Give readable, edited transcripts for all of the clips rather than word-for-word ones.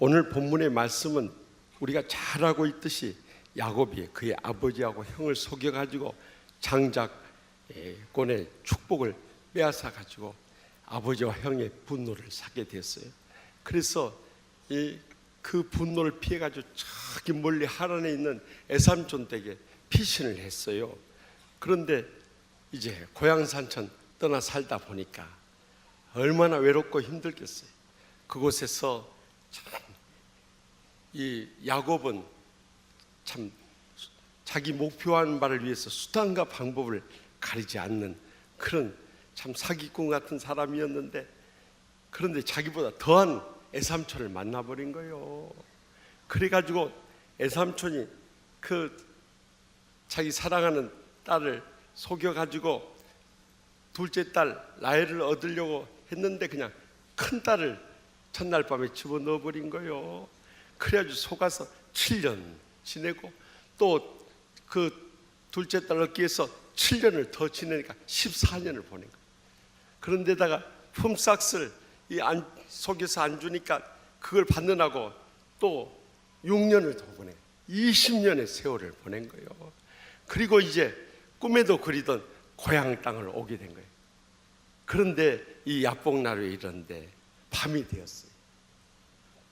오늘 본문의 말씀은 우리가 잘 알고 있듯이 야곱이 그의 아버지하고 형을 속여가지고 장자권의 축복을 빼앗아가지고 아버지와 형의 분노를 사게 됐어요. 그래서 그 분노를 피해가지고 저기 멀리 하란에 있는 에삼촌 댁에 피신을 했어요. 그런데 이제 고향 산천 떠나 살다 보니까 얼마나 외롭고 힘들겠어요. 그곳에서 참 이 야곱은 참 자기 목표한 바를 위해서 수단과 방법을 가리지 않는 그런 참 사기꾼 같은 사람이었는데, 그런데 자기보다 더한 에삼촌을 만나버린 거예요. 그래가지고 에삼촌이 그 자기 사랑하는 딸을 속여가지고 둘째 딸 라헬을 얻으려고 했는데 그냥 큰 딸을 첫날 밤에 집어넣어버린 거예요. 그래가지고 속아서 7년 지내고 또 그 둘째 딸 얻기 위해서 7년을 더 지내니까 14년을 보낸 거예요. 그런데다가 품삯을 속여서 안 주니까 그걸 받느라고 또 6년을 더 보내, 20년의 세월을 보낸 거예요. 그리고 이제 꿈에도 그리던 고향 땅을 오게 된 거예요. 그런데 이 야복나루에 이르는데 밤이 되었어요.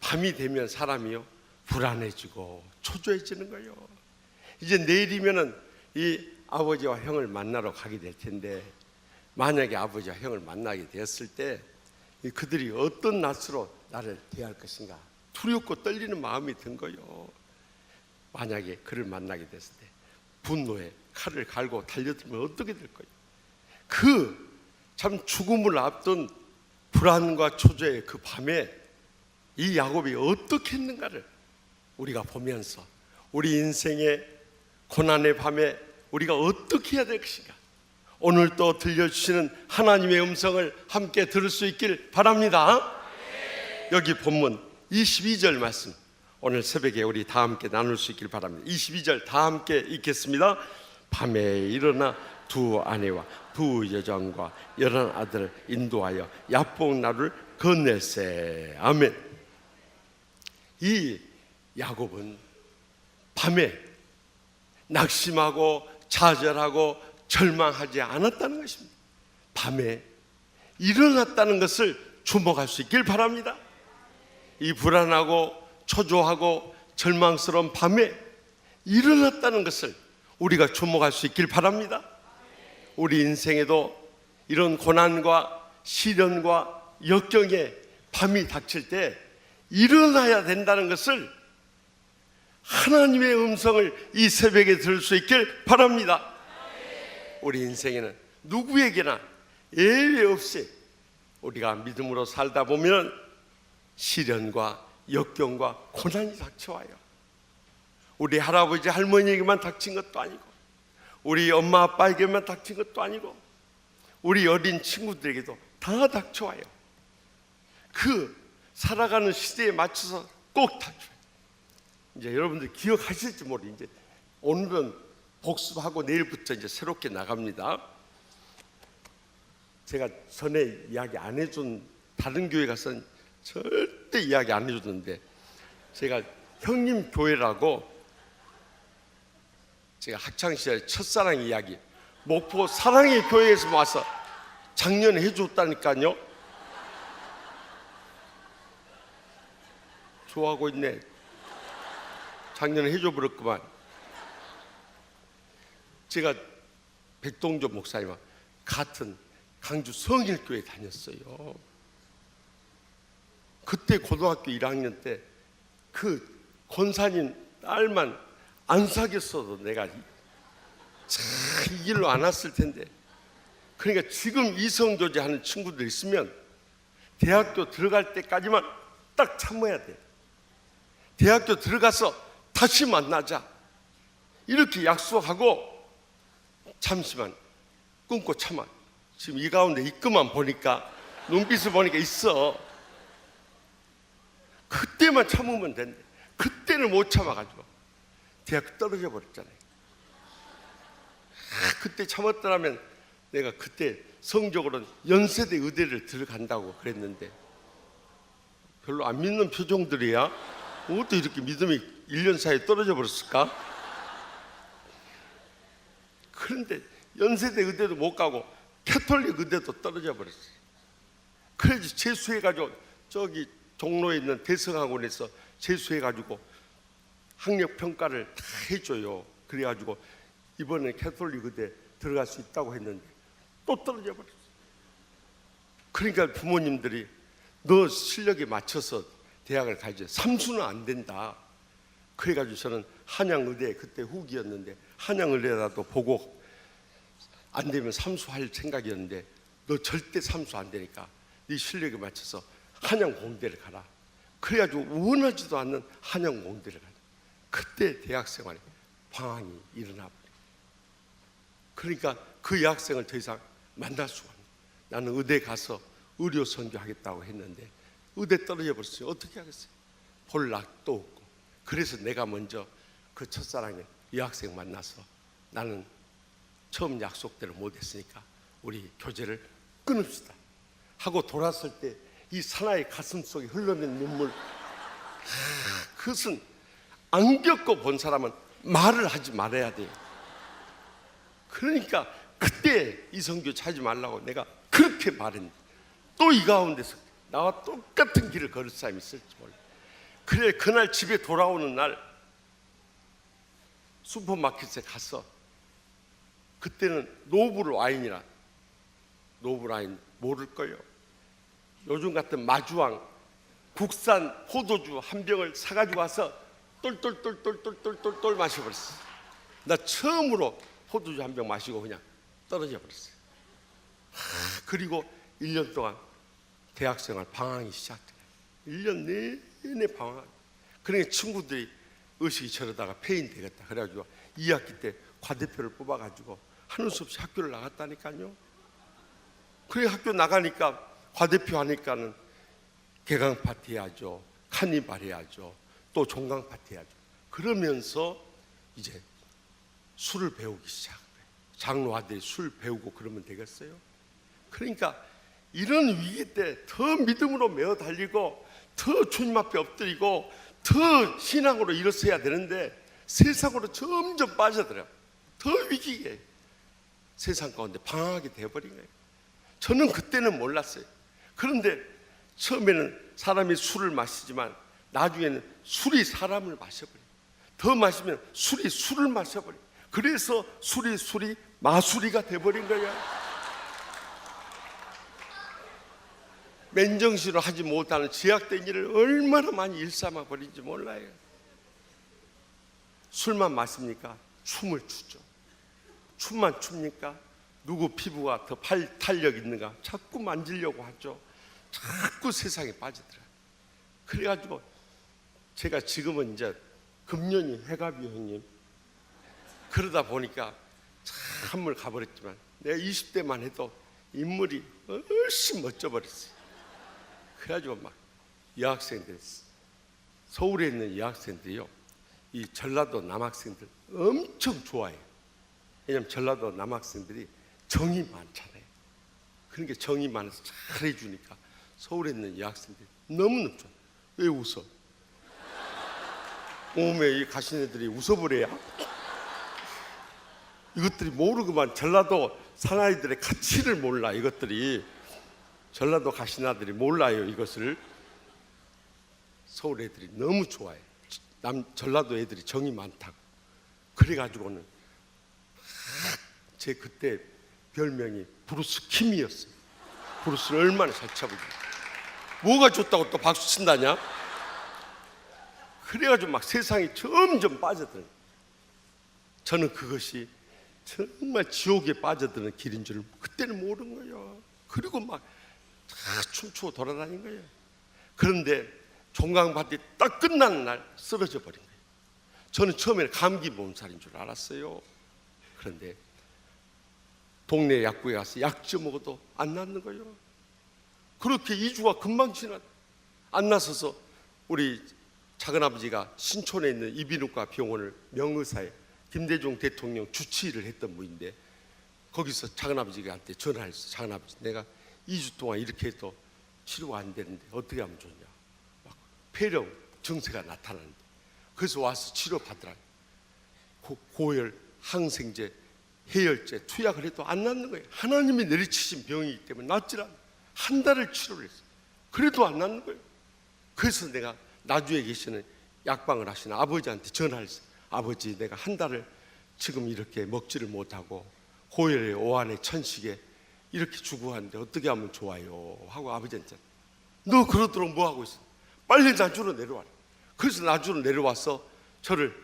밤이 되면 사람이요 불안해지고 초조해지는 거예요. 이제 내일이면은 이 아버지와 형을 만나러 가게 될 텐데, 만약에 아버지와 형을 만나게 되었을 때 그들이 어떤 낯으로 나를 대할 것인가 두렵고 떨리는 마음이 든 거예요. 만약에 그를 만나게 됐을 때 분노에 칼을 갈고 달려들면 어떻게 될 거예요? 그 참 죽음을 앞둔 불안과 초조의 그 밤에 이 야곱이 어떻게 했는가를 우리가 보면서 우리 인생의 고난의 밤에 우리가 어떻게 해야 될 것인가, 오늘 또 들려주시는 하나님의 음성을 함께 들을 수 있길 바랍니다. 여기 본문 22절 말씀, 오늘 새벽에 우리 다 함께 나눌 수 있길 바랍니다. 22절 다 함께 읽겠습니다. 밤에 일어나 두 아내와 두 여종과 11 아들을 인도하여 야복나루를 건넬세. 아멘. 이 야곱은 밤에 낙심하고 좌절하고 절망하지 않았다는 것입니다. 밤에 일어났다는 것을 주목할 수 있길 바랍니다. 이 불안하고 초조하고 절망스러운 밤에 일어났다는 것을 우리가 주목할 수 있길 바랍니다. 우리 인생에도 이런 고난과 시련과 역경에 밤이 닥칠 때 일어나야 된다는 것을, 하나님의 음성을 이 새벽에 들을 수 있길 바랍니다. 우리 인생에는 누구에게나 예외 없이 우리가 믿음으로 살다 보면 시련과 역경과 고난이 닥쳐와요. 우리 할아버지 할머니에게만 닥친 것도 아니고, 우리 엄마 아빠에게만 닥친 것도 아니고, 우리 어린 친구들에게도 다 닥쳐와요. 그 살아가는 시대에 맞춰서 꼭 닥쳐요. 이제 여러분들 기억하실지 모르, 이제 오늘은 복습하고 내일부터 이제 새롭게 나갑니다. 제가 전에 이야기 안 해준 다른 교회 가서는 절대 이야기 안 해주던데, 제가 형님 교회라고 제가 학창시절 첫사랑 이야기 목포 사랑의 교회에서 와서 작년에 해줬다니까요. 좋아하고 있네. 작년에 해줘버렸구만. 제가 백동조 목사님과 같은 강주 성일교회 다녔어요. 그때 고등학교 1학년 때 그 권사님 딸만 안 사귀었어도 내가 이 길로 안 왔을 텐데. 그러니까 지금 이성교제하는 친구들 있으면 대학교 들어갈 때까지만 딱 참아야 돼. 대학교 들어가서 다시 만나자 이렇게 약속하고 잠시만 끊고 참아. 지금 이 가운데 입구만 보니까, 눈빛을 보니까 있어. 그때만 참으면 된대. 그때는 못 참아가지고 대학교 떨어져 버렸잖아요. 그때 참았더라면 내가 그때 성적으로는 연세대 의대를 들어간다고 그랬는데 별로 안 믿는 표정들이야. 어떻게 이렇게 믿음이 1년 사이에 떨어져 버렸을까? 그런데 연세대 의대도 못 가고 캐톨릭 의대도 떨어져 버렸어요. 그래서 재수해가지고 저기 종로에 있는 대성학원에서 재수해가지고 학력평가를 다 해줘요. 그래가지고 이번에 캐톨릭 의대 들어갈 수 있다고 했는데 또 떨어져 버렸어요. 그러니까 부모님들이 너 실력에 맞춰서 대학을 가야지, 삼수는 안 된다. 그래가지고 저는 한양의대, 그때 후기였는데 한양의대라도 보고 안 되면 삼수할 생각이었는데 너 절대 삼수 안 되니까 네 실력에 맞춰서 한양공대를 가라. 그래가지고 원하지도 않는 한양공대를 가라. 그때 대학생활에 방황이 일어나 버려요. 그러니까 그 여학생을 더 이상 만날 수가 없어요. 나는 의대 가서 의료 선교하겠다고 했는데 의대 떨어져 버렸어요. 어떻게 하겠어요? 볼 낙도 없고. 그래서 내가 먼저 그 첫사랑의 여학생 만나서 나는 처음 약속대로 못했으니까 우리 교제를 끊읍시다 하고 돌았을 때 이 사나이 가슴 속에 흘러낸 눈물, 그것은 안 겪어 본 사람은 말을 하지 말아야 돼요. 그러니까 그때 이성교 찾지 말라고 내가 그렇게 말했는데 또 이 가운데서 나와 똑같은 길을 걸을 사람이 있을지 몰라. 그래 그날 집에 돌아오는 날 슈퍼마켓에 가서, 그때는 노블 와인이라, 노블 와인 모를 거예요. 요즘 같은 마주왕 국산 포도주 한 병을 사가지고 와서 똘똘똘똘똘똘똘 마셔버렸어. 나 처음으로 포도주 한 병 마시고 그냥 떨어져 버렸어요. 그리고 1년 동안 대학생활 방황이 시작돼요. 1년 내내 방황. 그러니까 친구들이 의식이 저러다가 폐인 되겠다 그래가지고 2학기 때 과대표를 뽑아가지고 하는 수 없이 학교를 나갔다니까요. 그래 학교 나가니까 과대표 하니까는 개강 파티 해야죠, 카니발 해야죠, 또 종강 파티 해야죠. 그러면서 이제 술을 배우기 시작해요. 장로 아들이 술 배우고 그러면 되겠어요? 그러니까 이런 위기 때 더 믿음으로 메어 달리고 더 주님 앞에 엎드리고 더 신앙으로 일어서야 되는데 세상으로 점점 빠져들어요. 더 위기에 세상 가운데 방황하게 되어버린 거예요. 저는 그때는 몰랐어요. 그런데 처음에는 사람이 술을 마시지만 나중에는 술이 사람을 마셔버려요. 더 마시면 술이 술을 마셔버려요. 그래서 술이 마술이가 돼버린 거예요. 맨정신으로 하지 못하는 제약된 일을 얼마나 많이 일삼아 버린지 몰라요. 술만 마십니까? 춤을 추죠. 춤만 춥니까? 누구 피부가 더 탄력 있는가 자꾸 만지려고 하죠. 자꾸 세상에 빠지더라고요. 그래가지고 제가 지금은 이제 금년이 해갑이요 형님. 그러다 보니까 한물 가버렸지만 내가 20대만 해도 인물이 훨씬 멋져버렸어요. 그래가지고 막 여학생들, 서울에 있는 여학생들이요, 이 전라도 남학생들 엄청 좋아해요. 왜냐면 전라도 남학생들이 정이 많잖아요. 그러니까 정이 많아서 잘해주니까 서울에 있는 여학생들이 너무너무 좋아요. 왜 웃어? 오메 이 가신 애들이 웃어버려야. 이것들이 모르고만 전라도 사나이들의 가치를 몰라. 이것들이 전라도 가신 아들이 몰라요. 이것을. 서울 애들이 너무 좋아해. 전라도 애들이 정이 많다고. 그래가지고는 제 그때 별명이 브루스 킴이었어요. 브루스를 얼마나 잘 차보고. 뭐가 좋다고 또 박수 친다냐? 그래가지고 막 세상이 점점 빠져들어요. 저는 그것이 정말 지옥에 빠져드는 길인 줄 그때는 모르는 거예요. 그리고 막 다 춤추고 돌아다닌 거예요. 그런데 종강 파티 딱 끝나는 날 쓰러져 버린 거예요. 저는 처음에는 감기 몸살인 줄 알았어요. 그런데 동네 약국에 가서 약주 먹어도 안 낫는 거예요. 그렇게 2주가 금방 지나. 안 나서서 우리 작은아버지가 신촌에 있는 이비인후과 병원을 명의사에 김대중 대통령 주치의를 했던 분인데, 거기서 작은아버지한테 전화를 했어. 작은아버지, 내가 2주 동안 이렇게 해도 치료가 안 되는데 어떻게 하면 좋냐. 폐렴 증세가 나타나는데, 그래서 와서 치료받으라. 고열, 항생제, 해열제, 투약을 해도 안 낫는 거예요. 하나님이 내리치신 병이기 때문에 낫질 않아요. 한 달을 치료를 했어요. 그래도 안 낫는 거예요. 그래서 내가 나주에 계시는 약방을 하시는 아버지한테 전화를 했어요. 아버지, 내가 한 달을 지금 이렇게 먹지를 못하고 고열에 오한에 천식에 이렇게 죽어 하는데 어떻게 하면 좋아요? 하고 아버지한테, 너 그러도록 뭐 하고 있어? 빨리 나주로 내려와라. 그래서 나주로 내려와서 저를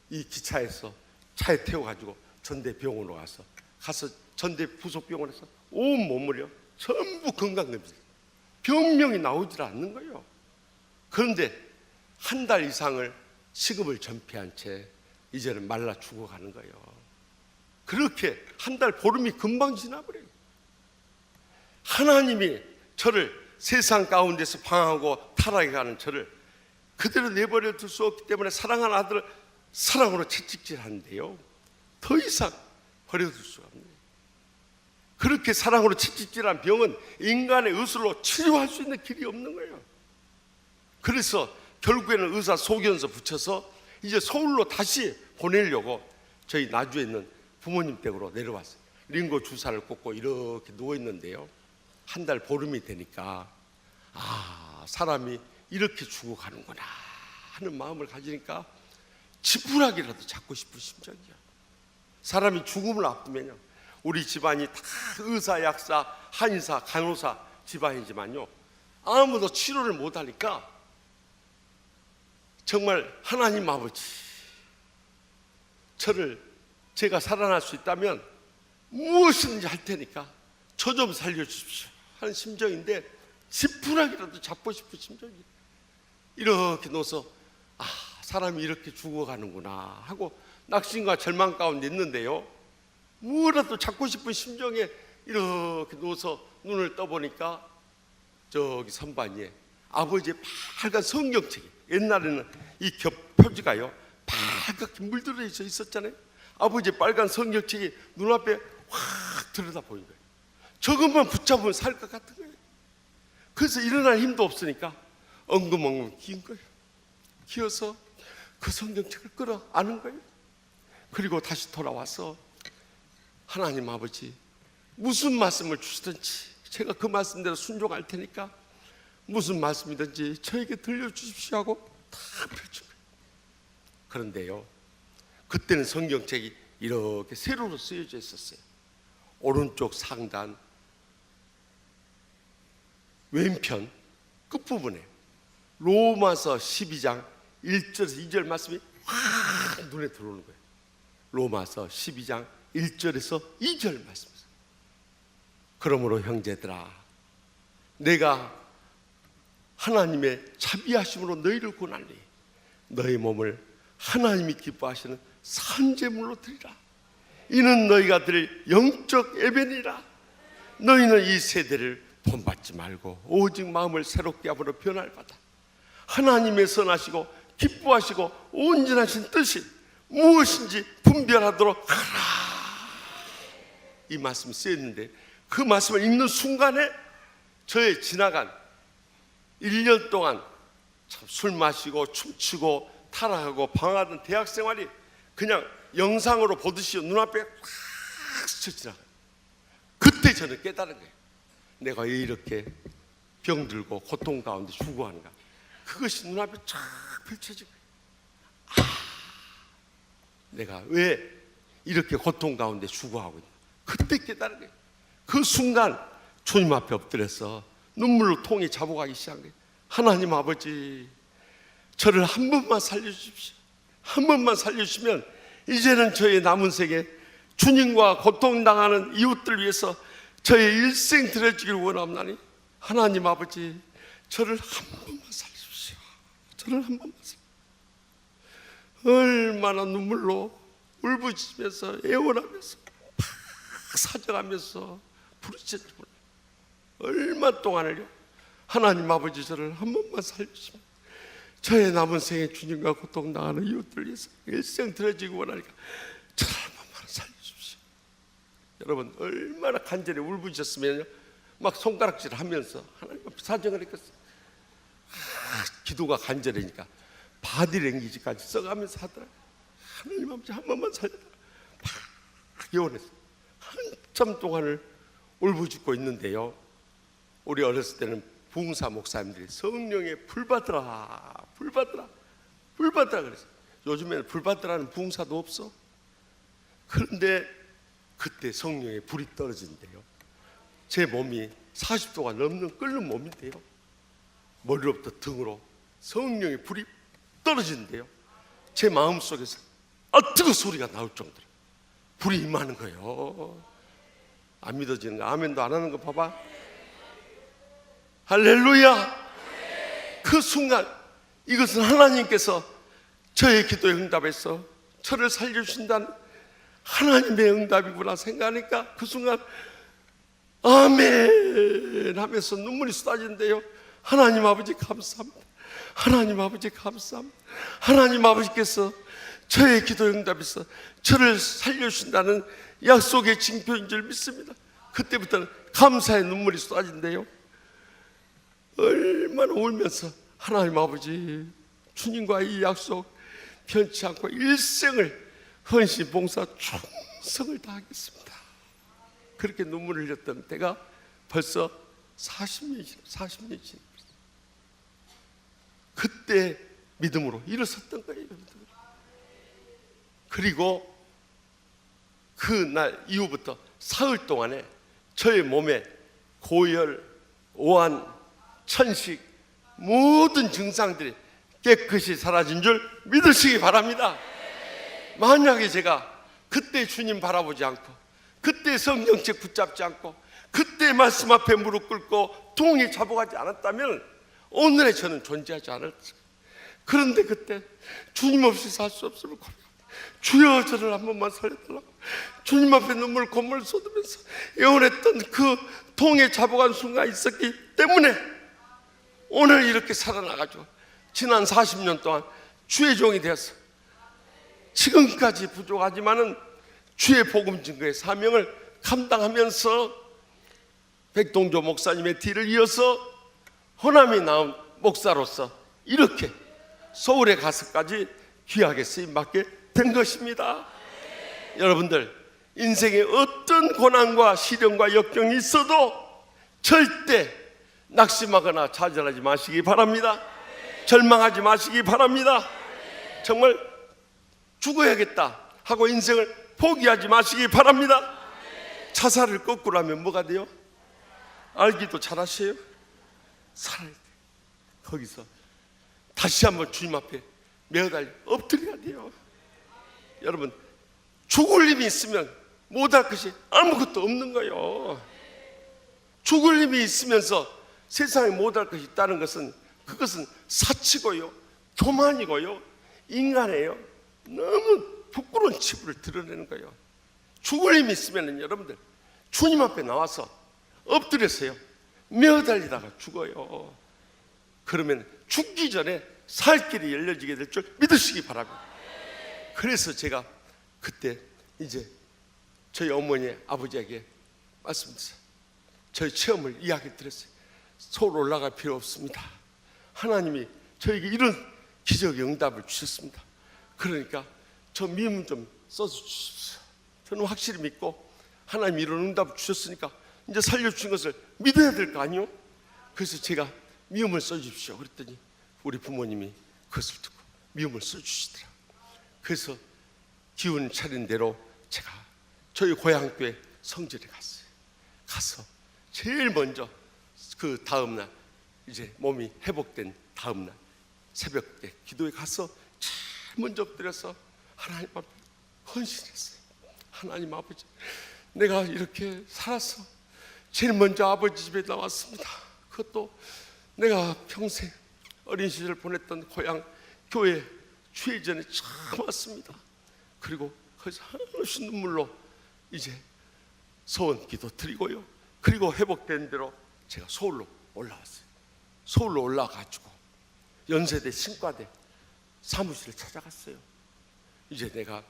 이 기차에서 차에 태워가지고 전대병원으로 가서 전대 부속병원에서 온 몸을요 전부 건강검진, 병명이 나오질 않는 거예요. 그런데 한 달 이상을 식음을 전폐한 채 이제는 말라 죽어가는 거예요. 그렇게 한 달, 보름이 금방 지나버려요. 하나님이 저를 세상 가운데서 방황하고 타락해가는 저를 그대로 내버려 둘 수 없기 때문에 사랑하는 아들을 사랑으로 채찍질하는데요, 더 이상 버려둘 수가 없네요. 그렇게 사랑으로 채찍질한 병은 인간의 의술로 치료할 수 있는 길이 없는 거예요. 그래서 결국에는 의사 소견서 붙여서 이제 서울로 다시 보내려고 저희 나주에 있는 부모님 댁으로 내려왔어요. 링고 주사를 꽂고 이렇게 누워있는데요, 한 달 보름이 되니까 사람이 이렇게 죽어가는구나 하는 마음을 가지니까 지푸라기라도 잡고 싶은 심정이야. 사람이 죽음을 앞두면요, 우리 집안이 다 의사, 약사, 한의사, 간호사 집안이지만요, 아무도 치료를 못하니까 정말 하나님 아버지, 제가 살아날 수 있다면 무엇이든지 할 테니까 저 좀 살려주십시오 하는 심정인데, 지푸라기라도 잡고 싶은 심정이에요. 이렇게 누워서 사람이 이렇게 죽어가는구나 하고 낙심과 절망 가운데 있는데요, 뭐라도 잡고 싶은 심정에 이렇게 누워서 눈을 떠보니까 저기 선반 위에 아버지의 빨간 성경책이, 옛날에는 이 표지가요 빨갛게 물들어져 있었잖아요. 아버지의 빨간 성경책이 눈앞에 확 들여다 보인 거예요. 저것만 붙잡으면 살 것 같은 거예요. 그래서 일어날 힘도 없으니까 엉금엉금 기은 거예요. 기어서 그 성경책을 끌어 안은 거예요. 그리고 다시 돌아와서 하나님 아버지, 무슨 말씀을 주시든지 제가 그 말씀대로 순종할 테니까 무슨 말씀이든지 저에게 들려주십시오 하고 다 펼친 거예요. 그런데요, 그때는 성경책이 이렇게 세로로 쓰여져 있었어요. 오른쪽 상단 왼편 끝부분에 로마서 12장 1절에서 2절 말씀이 확 눈에 들어오는 거예요. 로마서 12장 1절에서 2절 말씀이에요. 그러므로 형제들아, 내가 하나님의 자비하심으로 너희를 구하니 너희 몸을 하나님이 기뻐하시는 산제물로 드리라. 이는 너희가 드릴 영적 예배니라. 너희는 이 세대를 본받지 말고 오직 마음을 새롭게 함으로 변화를 받아 하나님의 선하시고 기뻐하시고 온전하신 뜻이 무엇인지 분별하도록 하라. 이 말씀이 쓰였는데, 그 말씀을 읽는 순간에 저의 지나간 1년 동안 참 술 마시고 춤추고 타락하고 방황하던 대학 생활이 그냥 영상으로 보듯이 눈앞에 확 스쳐 지나가요. 그때 저는 깨달은 거예요. 내가 왜 이렇게 병들고 고통 가운데 죽어가는가. 그것이 눈앞에 쫙 펼쳐진 거예요. 내가 왜 이렇게 고통 가운데 죽어가고 있나. 그때 깨달은 거예요. 그 순간 주님 앞에 엎드려서 눈물로 통이 잡아가기 시작한 거예요. 하나님 아버지, 저를 한 번만 살려주십시오. 한 번만 살려주시면 이제는 저의 남은 세계 주님과 고통당하는 이웃들 위해서 저의 일생 드려지길 원합나니 하나님 아버지, 저를 한 번만 살려주십시오. 저를 한 번만 살려주십시오. 얼마나 눈물로 울부짖으면서 애원하면서 막 사정하면서 부르짖는지 몰라요. 얼마 동안을요. 하나님 아버지, 저를 한 번만 살려주시면 저의 남은 생에 주님과 고통당하는 이웃들 위해서 일생 드려지기 원하니까 저를 한 번만 살려주십시오. 여러분, 얼마나 간절히 울부짖었으면요, 막 손가락질 하면서 하나님 앞에 사정을 했겠어요. 기도가 간절하니까 바디랭귀지까지 써가면서 하더라. 하나님 아버지 한 번만 살려라. 막 예언했어. 한참 동안을 울부짖고 있는데요, 우리 어렸을 때는 부흥사 목사님들이 성령의 불 받으라, 불 받으라, 불 받으라 그랬어요. 요즘에는 불 받으라는 부흥사도 없어. 그런데 그때 성령의 불이 떨어진대요. 제 몸이 40도가 넘는 끓는 몸인데요, 머리로부터 등으로 성령의 불이 떨어지는데요, 제 마음속에서 뜨거운 소리가 나올 정도로 불이 임하는 거예요. 안 믿어지는 거, 아멘도 안 하는 거 봐봐. 할렐루야. 그 순간 이것은 하나님께서 저의 기도에 응답해서 저를 살려주신다는 하나님의 응답이구나 생각하니까 그 순간 아멘 하면서 눈물이 쏟아지는데요, 하나님 아버지 감사합니다. 하나님 아버지 감사합니다. 하나님 아버지께서 저의 기도에 응답해서 저를 살려주신다는 약속의 징표인 줄 믿습니다. 그때부터는 감사의 눈물이 쏟아진대요. 얼마나 울면서 하나님 아버지 주님과 이 약속 변치 않고 일생을 헌신 봉사 충성을 다하겠습니다. 그렇게 눈물을 흘렸던 때가 벌써 40년이 지났어요. 그때 믿음으로 일어섰던 거예요. 그리고 그날 이후부터 사흘 동안에 저의 몸에 고열, 오한, 천식 모든 증상들이 깨끗이 사라진 줄 믿으시기 바랍니다. 만약에 제가 그때 주님 바라보지 않고 그때 성경책 붙잡지 않고 그때 말씀 앞에 무릎 꿇고 통에 잡아가지 않았다면 오늘의 저는 존재하지 않았어요. 그런데 그때 주님 없이 살 수 없음을 고백합니다. 주여 저를 한 번만 살려달라고 주님 앞에 눈물 콧물 쏟으면서 애원했던 그 통에 잡아간 순간이 있었기 때문에 오늘 이렇게 살아나가지고 지난 40년 동안 주의 종이 되었어. 지금까지 부족하지만은 주의 복음 증거의 사명을 감당하면서 백동조 목사님의 뒤를 이어서 호남이 나온 목사로서 이렇게 서울에 가서까지 귀하게 쓰임받게 된 것입니다. 여러분들 인생에 어떤 고난과 시련과 역경이 있어도 절대 낙심하거나 좌절하지 마시기 바랍니다. 절망하지 마시기 바랍니다. 정말 죽어야겠다 하고 인생을 포기하지 마시기 바랍니다. 자살을 거꾸로 하면 뭐가 돼요? 알기도 잘하세요? 살아야 돼. 거기서 다시 한번 주님 앞에 매어달려 엎드려야 돼요. 여러분 죽을 힘이 있으면 못할 것이 아무것도 없는 거예요. 죽을 힘이 있으면서 세상에 못할 것이 있다는 것은 그것은 사치고요, 교만이고요, 인간이에요. 너무 부끄러운 치부를 드러내는 거예요. 죽을 힘이 있으면 여러분들 주님 앞에 나와서 엎드렸어요. 매어달리다가 죽어요. 그러면 죽기 전에 살 길이 열려지게 될 줄 믿으시기 바랍니다. 그래서 제가 그때 이제 저희 어머니 아버지에게 말씀드렸어요. 저희 체험을 이야기 드렸어요. 서울 올라갈 필요 없습니다. 하나님이 저에게 이런 기적의 응답을 주셨습니다. 그러니까 저 미움 좀 써서 주십시오. 저는 확실히 믿고 하나님이 이런 응답을 주셨으니까 이제 살려주신 것을 믿어야 될 거 아니요? 그래서 제가 미움을 써주십시오 그랬더니 우리 부모님이 그것을 듣고 미움을 써주시더라. 그래서 기운 차린 대로 제가 저희 고향교회 성전에 갔어요. 가서 제일 먼저 그 다음날 이제 몸이 회복된 다음날 새벽 때 기도에 가서 제일 먼저 엎드려서 하나님 앞에 헌신했어요. 하나님 아버지, 내가 이렇게 살아서 제일 먼저 아버지 집에 나왔습니다. 그것도 내가 평생 어린 시절 보냈던 고향 교회 주회전에 처음 왔습니다. 그리고 거기서 한없이 눈물로 이제 소원 기도 드리고요. 그리고 회복된 대로 제가 서울로 올라왔어요. 서울로 올라가지고 연세대 신과대 사무실을 찾아갔어요. 이제 내가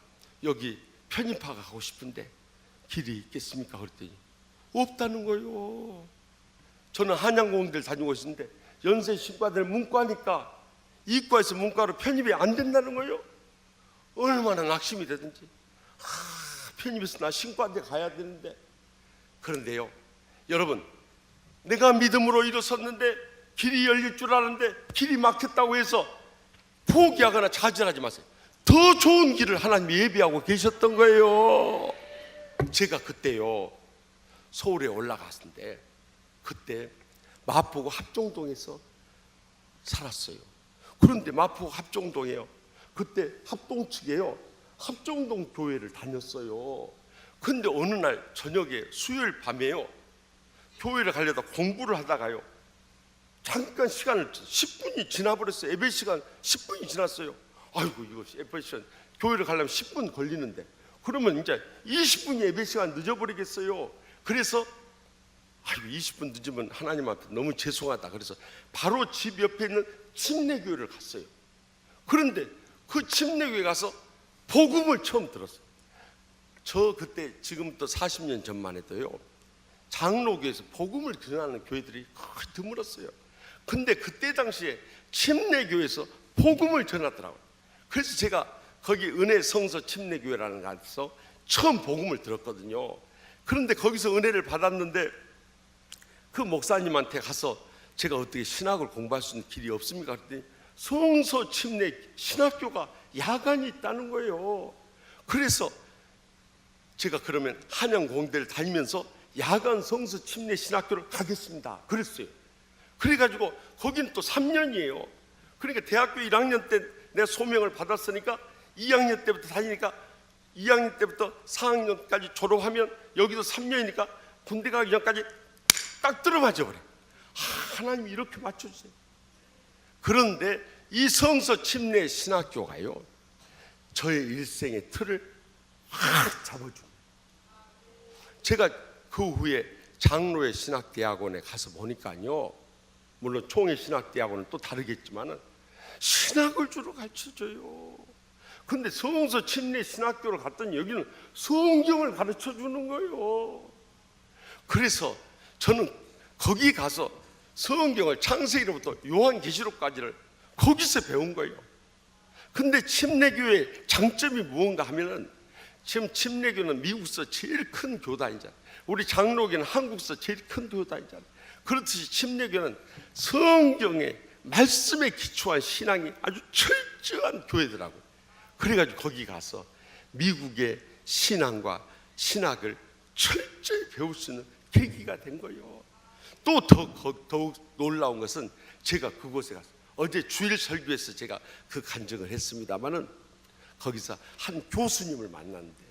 여기 편입하가 가고 싶은데 길이 있겠습니까? 그랬더니 없다는 거예요. 저는 한양공대를 다니고 있었는데 연세 신과대를 문과니까 이과에서 문과로 편입이 안 된다는 거예요. 얼마나 낙심이 되든지. 편입해서 나 신과대 가야 되는데. 그런데요, 여러분, 내가 믿음으로 일어섰는데 길이 열릴 줄 아는데 길이 막혔다고 해서 포기하거나 좌절하지 마세요. 더 좋은 길을 하나님이 예비하고 계셨던 거예요. 제가 그때요, 서울에 올라갔는데 그때 마포구 합정동에서 살았어요. 그런데 마포구 합정동에요, 그때 합동 측에요, 합정동 교회를 다녔어요. 근데 어느 날 저녁에 수요일 밤에요, 교회를 가려다 공부를 하다가요, 잠깐 시간을 10분이 지나버렸어요. 예배 시간 10분이 지났어요. 아이고, 이거 예배 시간, 교회를 가려면 10분 걸리는데 그러면 이제 20분이 예배 시간 늦어버리겠어요. 그래서 아이고, 20분 늦으면 하나님한테 너무 죄송하다. 그래서 바로 집 옆에 있는 침례교회를 갔어요. 그런데 그 침례교회 가서 복음을 처음 들었어요. 저 그때 지금부터 40년 전만 해도요, 장로교에서 복음을 전하는 교회들이 거의 드물었어요. 근데 그때 당시에 침례교회에서 복음을 전하더라고요. 그래서 제가 거기 은혜 성서 침례교회라는 곳에서 처음 복음을 들었거든요. 그런데 거기서 은혜를 받았는데 그 목사님한테 가서 제가 어떻게 신학을 공부할 수 있는 길이 없습니까? 그랬더니 성서 침례 신학교가 야간이 있다는 거예요. 그래서 제가 그러면 한양공대를 다니면서 야간 성서 침례 신학교를 가겠습니다 그랬어요. 그래가지고 거기는 또 3년이에요. 그러니까 대학교 1학년 때 내가 소명을 받았으니까 2학년 때부터 다니니까 2학년 때부터 4학년까지 졸업하면 여기도 3년이니까 군대 가기 전까지 딱 들어맞아 버려. 하나님이 이렇게 맞춰주세요. 그런데 이 성서 침례 신학교가요, 저의 일생의 틀을 확 잡아줍니다. 제가 그 후에 장로의 신학대학원에 가서 보니까요, 물론 총회 신학대학원은 또 다르겠지만은 신학을 주로 가르쳐줘요. 근데 성서 침례 신학교를 갔더니 여기는 성경을 가르쳐 주는 거예요. 그래서 저는 거기 가서 성경을 창세기로부터 요한계시록까지를 거기서 배운 거예요. 근데 침례교회의 장점이 무언가 하면은, 지금 침례교는 미국서 제일 큰 교단이잖아요. 우리 장로교는 한국서 제일 큰 교단이잖아요. 그렇듯이 침례교는 성경의 말씀에 기초한 신앙이 아주 철저한 교회더라고요. 그래가지고 거기 가서 미국의 신앙과 신학을 철저히 배울 수 있는 계기가 된 거예요. 또 더욱 놀라운 것은 제가 그곳에 가서 어제 주일 설교에서 제가 그 간증을 했습니다마는 거기서 한 교수님을 만났는데,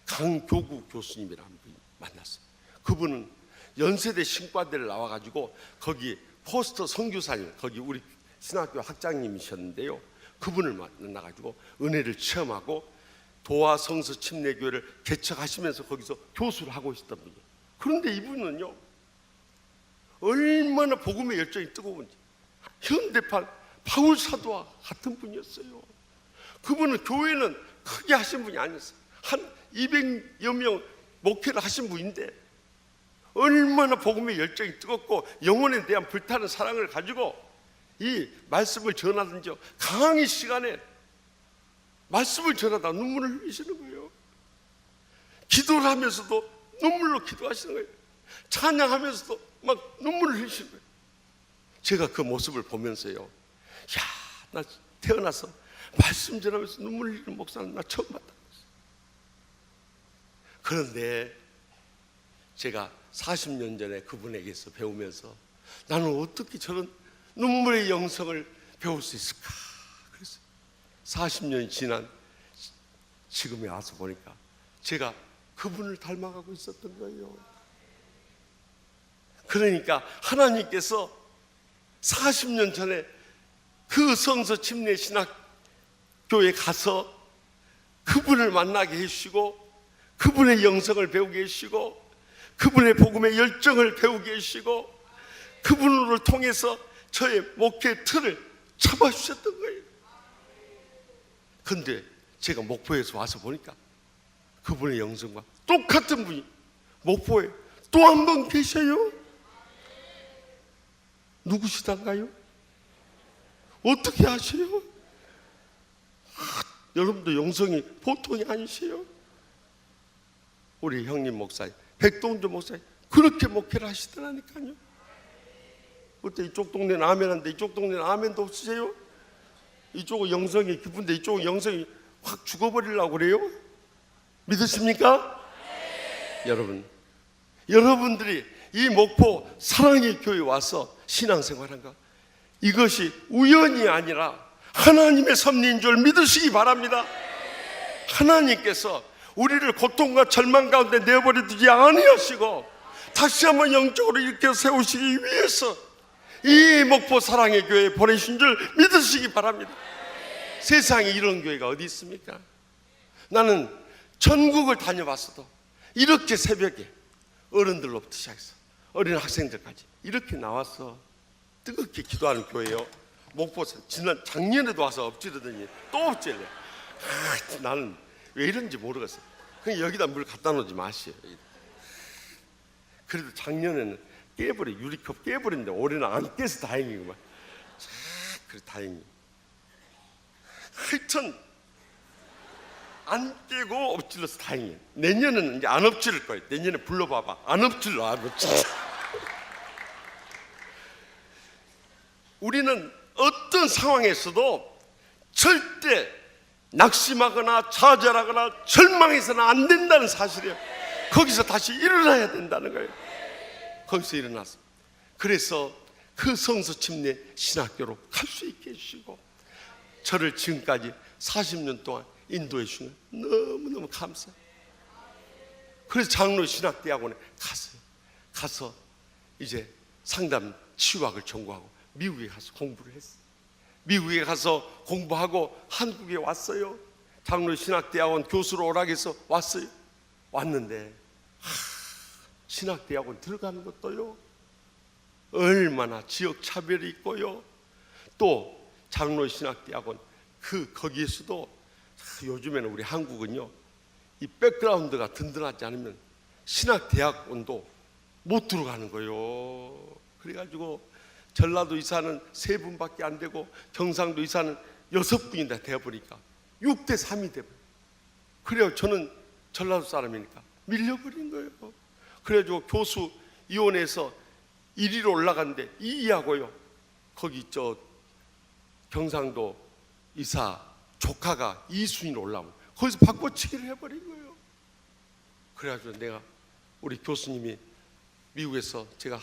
강교구 교수님이라는 분이 만났어요. 그분은 연세대 신과대를 나와가지고 거기 포스터 선교사님, 거기 우리 신학교 학장님이셨는데요, 그분을 만나가지고 은혜를 체험하고 도화 성서 침례교회를 개척하시면서 거기서 교수를 하고 있었던 분이에요. 그런데 이분은요, 얼마나 복음의 열정이 뜨거운지 현대판 바울 사도와 같은 분이었어요. 그분은 교회는 크게 하신 분이 아니었어요. 한 200여 명 목회를 하신 분인데 얼마나 복음의 열정이 뜨겁고 영혼에 대한 불타는 사랑을 가지고 이 말씀을 전하든지 강의 시간에 말씀을 전하다 눈물을 흘리시는 거예요. 기도를 하면서도 눈물로 기도하시는 거예요. 찬양하면서도 막 눈물을 흘리시는 거예요. 제가 그 모습을 보면서요, 야, 나 태어나서 말씀 전하면서 눈물 흘리는 목사는 나 처음 봤다. 그런데 제가 40년 전에 그분에게서 배우면서 나는 어떻게 저런 눈물의 영성을 배울 수 있을까? 그래서 40년이 지난 지금에 와서 보니까 제가 그분을 닮아가고 있었던 거예요. 그러니까 하나님께서 40년 전에 그 성서 침례 신학교에 가서 그분을 만나게 해주시고 그분의 영성을 배우게 해주시고 그분의 복음의 열정을 배우게 해주시고 그분을 통해서 저의 목회 틀을 잡아주셨던 거예요. 그런데 제가 목포에서 와서 보니까 그분의 영성과 똑같은 분이 목포에 또 한 번 계셔요. 누구시단가요? 어떻게 하세요? 여러분도 영성이 보통이 아니세요. 우리 형님 목사님, 백동주 목사님 그렇게 목회를 하시더라니까요. 그때 이쪽 동네는 아멘한데 이쪽 동네는 아멘도 없으세요? 이쪽은 영성이 깊은데 이쪽은 영성이 확 죽어버리려고 그래요? 믿으십니까? 여러분들이 이 목포 사랑의 교회에 와서 신앙생활한 거, 이것이 우연이 아니라 하나님의 섭리인 줄 믿으시기 바랍니다. 하나님께서 우리를 고통과 절망 가운데 내버려 두지 아니하시고 다시 한번 영적으로 일으켜 세우시기 위해서 이 목포 사랑의 교회에 보내신 줄 믿으시기 바랍니다. 세상에 이런 교회가 어디 있습니까? 나는 전국을 다녀봤어도 이렇게 새벽에 어른들로부터 시작해서 어린 학생들까지 이렇게 나와서 뜨겁게 기도하는 교회요. 목포에서 지난 작년에도 와서 엎지르더니 또 엎질래. 나는 왜 이런지 모르겠어요. 그냥 여기다 물 갖다 놓지 마시오. 그래도 작년에는 깨버려, 유리컵 깨버렸는데 올해는 안 깨서 다행이구만. 그래 다행히. 하여튼 안 깨고 엎질러서 다행이에요. 내년에는 이제 안 엎질릴 거예요. 내년에 불러봐봐. 안 엎질러, 안 엎질러. 우리는 어떤 상황에서도 절대 낙심하거나 좌절하거나 절망해서는 안 된다는 사실이에요. 거기서 다시 일어나야 된다는 거예요. 거기서 일어나서 그래서 그 성서 침례 신학교로 갈 수 있게 해주시고 저를 지금까지 40년 동안 인도해 주신 너무너무 감사해요. 그래서 장로 신학대학원에 갔어요. 가서 이제 상담 치유학을 전공하고 미국에 가서 공부를 했어요. 미국에 가서 공부하고 한국에 왔어요. 장로 신학대학원 교수로 오락해서 왔어요. 왔는데 신학대학원 들어가는 것도요 얼마나 지역 차별이 있고요, 또 장로 신학대학원 거기에서도 요즘에는 우리 한국은요 이 백그라운드가 든든하지 않으면 신학대학원도 못 들어가는 거예요. 그래가지고 전라도 이사는 3분밖에 안 되고 경상도 이사는 6분이 되어버리니까 6대3이 돼버려요. 그래요. 저는 전라도 사람이니까 밀려버린 거예요. 그래가지고 교수위원회에서 1위로 올라갔는데 2위하고요 거기 경상도 이사 조카가 2순위로 올라오면 거기서 바꿔치기를 해버린 거예요. 그래가지고 내가 우리 교수님이 미국에서 제가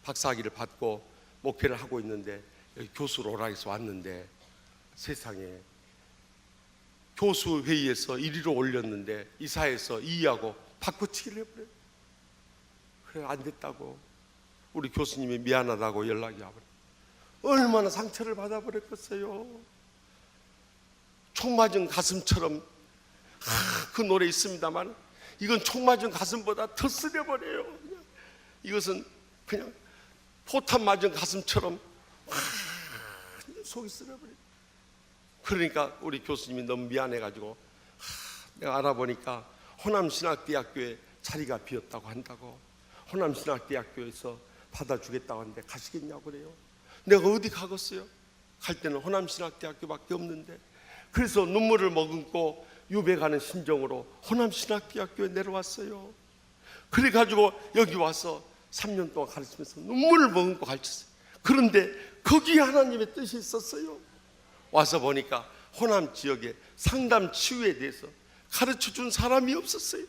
박사학위를 받고 목회를 하고 있는데 여기 교수로 오락해서 왔는데 세상에 교수회의에서 1위로 올렸는데 이사에서 2위하고 바꿔치기를 해버려요. 그래 안 됐다고 우리 교수님이 미안하다고 연락이 와버려요. 얼마나 상처를 받아버렸겠어요. 총 맞은 가슴처럼. 그 노래 있습니다만 이건 총 맞은 가슴보다 더 쓰려버려요. 이것은 그냥 포탄 맞은 가슴처럼 속이 쓰려버려요. 그러니까 우리 교수님이 너무 미안해가지고 내가 알아보니까 호남신학대학교에 자리가 비었다고 한다고, 호남신학대학교에서 받아주겠다고 하는데 가시겠냐고 그래요. 내가 어디 가겠어요? 갈 때는 호남신학대학교밖에 없는데. 그래서 눈물을 머금고 유배가는 심정으로 호남신학대학교에 내려왔어요. 그래가지고 여기 와서 3년 동안 가르치면서 눈물을 머금고 가르쳤어요. 그런데 거기에 하나님의 뜻이 있었어요. 와서 보니까 호남 지역에 상담 치유에 대해서 가르쳐준 사람이 없었어요.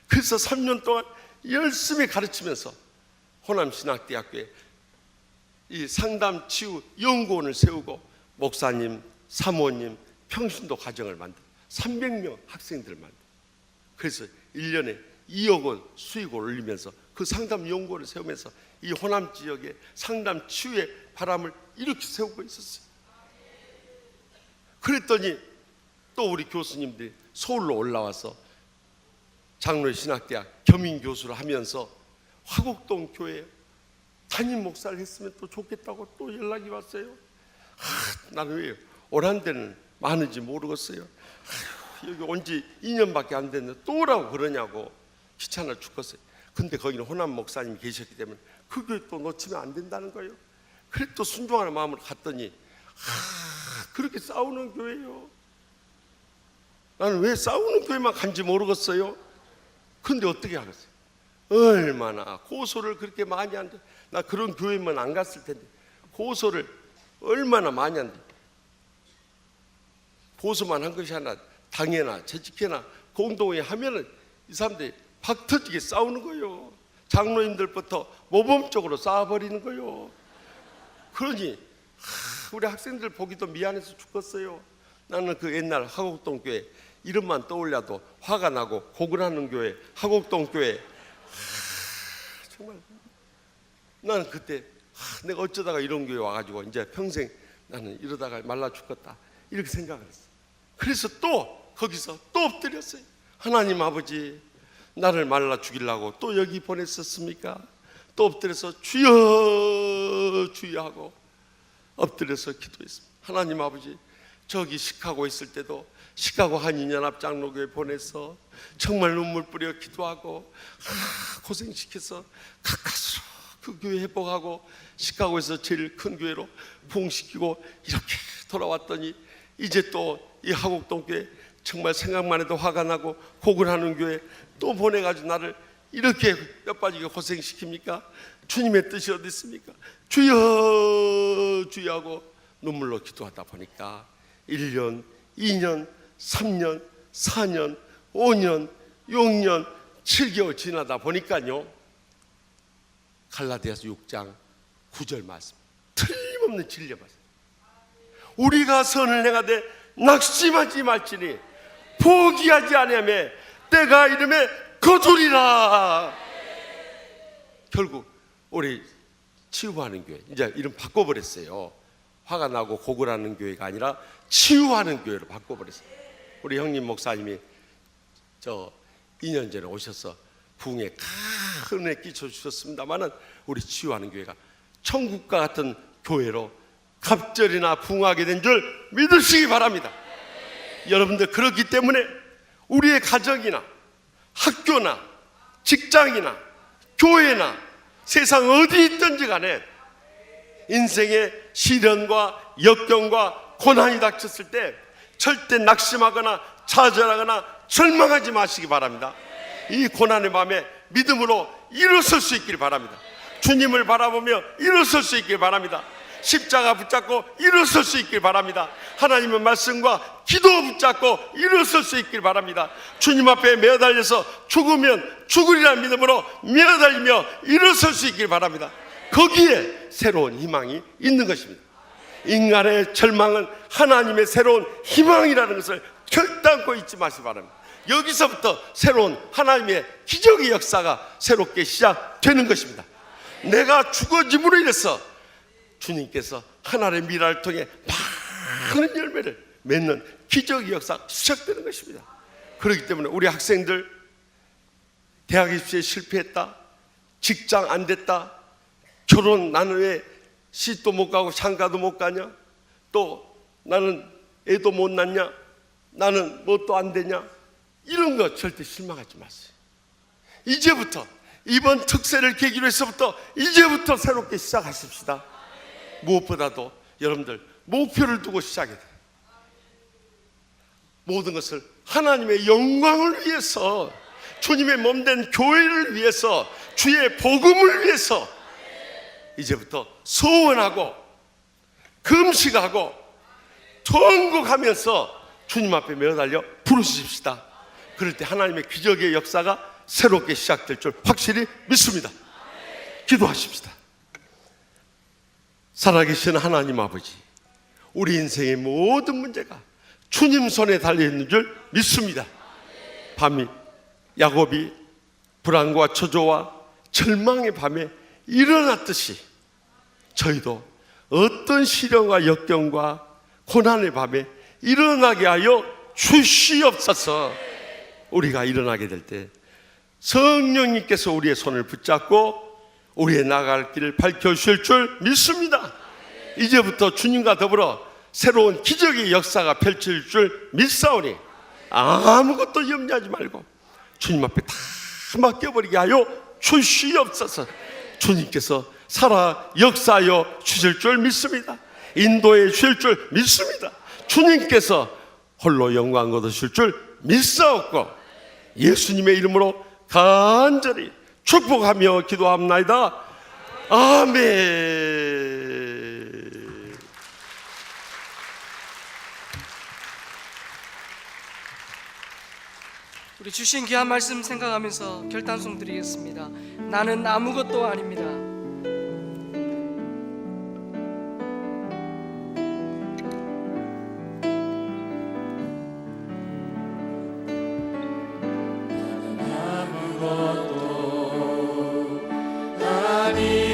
그래서 3년 동안 열심히 가르치면서 호남신학대학교에 이 상담 치유 연구원을 세우고 목사님, 사모님, 평신도 가정을 만들어 300명 학생들을 만들어. 그래서 1년에 2억 원 수익을 올리면서 그 상담 연구원을 세우면서 이 호남 지역에 상담 치유의 바람을 이렇게 세우고 있었어요. 그랬더니 또 우리 교수님들이 서울로 올라와서 장로의 신학대학 겸임교수를 하면서 화곡동 교회에 담임 목사를 했으면 또 좋겠다고 또 연락이 왔어요. 나는 왜 오란 데는 많은지 모르겠어요. 여기 온 지 2년밖에 안 됐는데 또 오라고 그러냐고 귀찮아 죽겠어요. 근데 거기는 호남 목사님이 계셨기 때문에 그 교회 또 놓치면 안 된다는 거예요. 그래 또 순종하는 마음으로 갔더니 그렇게 싸우는 교회요. 나는 왜 싸우는 교회만 간지 모르겠어요. 근데 어떻게 하겠어요? 얼마나 고소를 그렇게 많이 한다. 나 그런 교회만 안 갔을 텐데 고소를 얼마나 많이 한다. 고소만 한 것이 아니라 당회나 재직회나 공동회 하면은 이 사람들이 박 터지게 싸우는 거예요. 장로님들부터 모범적으로 싸워버리는 거예요. 그러니 우리 학생들 보기도 미안해서 죽겠어요. 나는 그 옛날 하곡동 교회 이름만 떠올려도 화가 나고 고근하는 교회, 하곡동 교회. 정말 나는 그때 내가 어쩌다가 이런 교회 와가지고 이제 평생 나는 이러다가 말라 죽겠다 이렇게 생각을 했어. 그래서 또 거기서 또 엎드렸어요. 하나님 아버지, 나를 말라 죽이려고 또 여기 보냈었습니까? 또 엎드려서 주여 주여 하고 엎드려서 기도했습니다. 하나님 아버지, 저기 시카고 있을 때도 시카고 한인연합 장로교회 보내서 정말 눈물 뿌려 기도하고 고생시켜서 가까스로 그 교회 회복하고 시카고에서 제일 큰 교회로 부흥시키고 이렇게 돌아왔더니 이제 또 이 하곡동 교회 정말 생각만 해도 화가 나고 고근하는 교회 또 보내가지고 나를 이렇게 뼈 빠지게 고생시킵니까? 주님의 뜻이 어디 있습니까? 주여 주여 하고 눈물로 기도하다 보니까 1년, 2년, 3년, 4년, 5년, 6년, 7개월 지나다 보니까요, 갈라디아서 6장 9절 말씀, 틀림없는 진리 말씀. 우리가 선을 행하되 낙심하지 말지니 포기하지 아니하며 때가 이름에 거두리라. 결국 우리 치유하는 교회, 이제 이름 바꿔버렸어요. 화가 나고 고글하는 교회가 아니라 치유하는 교회로 바꿔버렸어요. 우리 형님 목사님이 저 2년 전에 오셔서 부흥에 큰 은혜 끼쳐주셨습니다마는 우리 치유하는 교회가 천국과 같은 교회로 갑절이나 부흥하게 된 줄 믿으시기 바랍니다. 여러분들, 그렇기 때문에 우리의 가정이나 학교나 직장이나 교회나 세상 어디 있든지 간에 인생의 시련과 역경과 고난이 닥쳤을 때 절대 낙심하거나 좌절하거나 절망하지 마시기 바랍니다. 이 고난의 밤에 믿음으로 일어설 수 있기를 바랍니다. 주님을 바라보며 일어설 수 있기를 바랍니다. 십자가 붙잡고 일어설 수 있길 바랍니다. 하나님의 말씀과 기도 붙잡고 일어설 수 있길 바랍니다. 주님 앞에 매달려서 죽으면 죽으리라는 믿음으로 매달리며 일어설 수 있길 바랍니다. 거기에 새로운 희망이 있는 것입니다. 인간의 절망은 하나님의 새로운 희망이라는 것을 결단코 잊지 마시기 바랍니다. 여기서부터 새로운 하나님의 기적의 역사가 새롭게 시작되는 것입니다. 내가 죽어짐으로 인해서 주님께서 하나님의 미라를 통해 많은 열매를 맺는 기적의 역사가 시작되는 것입니다. 그렇기 때문에 우리 학생들 대학 입시에 실패했다, 직장 안 됐다, 결혼 나는 왜 시도 못 가고 장가도 못 가냐, 또 나는 애도 못 낳냐, 나는 뭣도 안 되냐, 이런 거 절대 실망하지 마세요. 이제부터 이번 특세를 계기로 해서부터 이제부터 새롭게 시작하십시다. 무엇보다도 여러분들 목표를 두고 시작해야 돼요. 모든 것을 하나님의 영광을 위해서, 주님의 몸된 교회를 위해서, 주의 복음을 위해서 이제부터 소원하고 금식하고 통곡하면서 주님 앞에 매달려 부르십시다. 그럴 때 하나님의 기적의 역사가 새롭게 시작될 줄 확실히 믿습니다. 기도하십시다. 살아계신 하나님 아버지, 우리 인생의 모든 문제가 주님 손에 달려있는 줄 믿습니다. 밤이 야곱이 불안과 초조와 절망의 밤에 일어났듯이 저희도 어떤 시련과 역경과 고난의 밤에 일어나게 하여 주시옵소서. 우리가 일어나게 될 때 성령님께서 우리의 손을 붙잡고 우리의 나갈 길을 밝혀주실 줄 믿습니다. 이제부터 주님과 더불어 새로운 기적의 역사가 펼칠 줄 믿사오니 아무것도 염려하지 말고 주님 앞에 다 맡겨버리게 하여 주시옵소서. 주님께서 살아 역사하여 주실 줄 믿습니다. 인도해 주실 줄 믿습니다. 주님께서 홀로 영광 얻으실 줄 믿사옵고 예수님의 이름으로 간절히 축복하며 기도합나이다. 아멘. 우리 주신 귀한 말씀 생각하면서 결단송 드리겠습니다. 나는 아무것도 아닙니다. 아니